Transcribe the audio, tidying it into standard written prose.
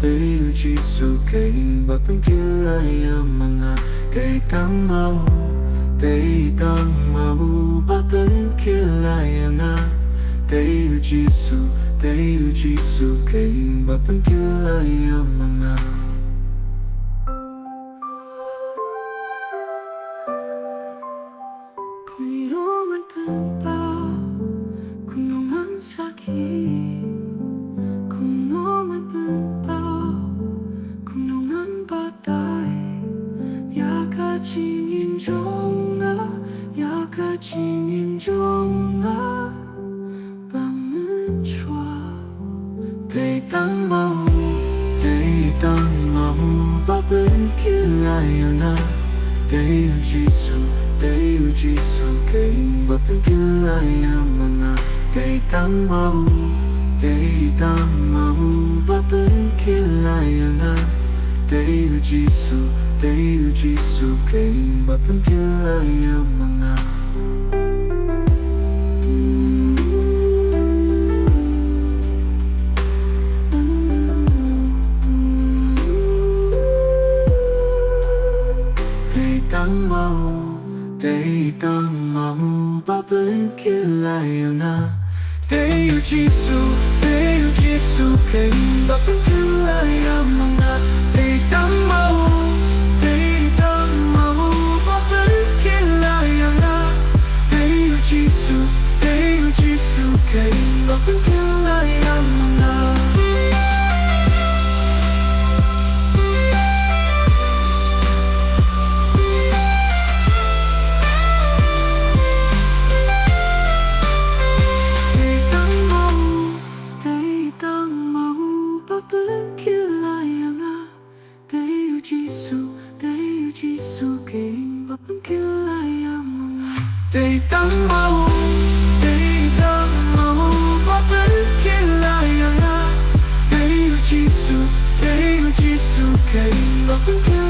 Tayo Jisu kay batang kilaya mga kay kang mau. Tayo kang mau batang kilaya nga. Tayo Jisu kay batang kilaya mga. Kulungan pang kulungan sakit, kulungan pang kulungan batay, yaga jingin jonga, yaga jingin jonga, pamenchua, tay tang mau, babeng kilaya na, tayo Jisu kay batang kilaya mga kay tang mau, batang kilaya na. Tayo Jisu kay batang kilaya mga. Tang mau babeng kilaya na. Tayo Jisu kay batang kilaya mga. Tang mau babeng kilaya na. Tayo Jisu kay batang kilaya mga. Tay tang mau babeng kilaya nga. Tayo Jisu kay batang kilaya.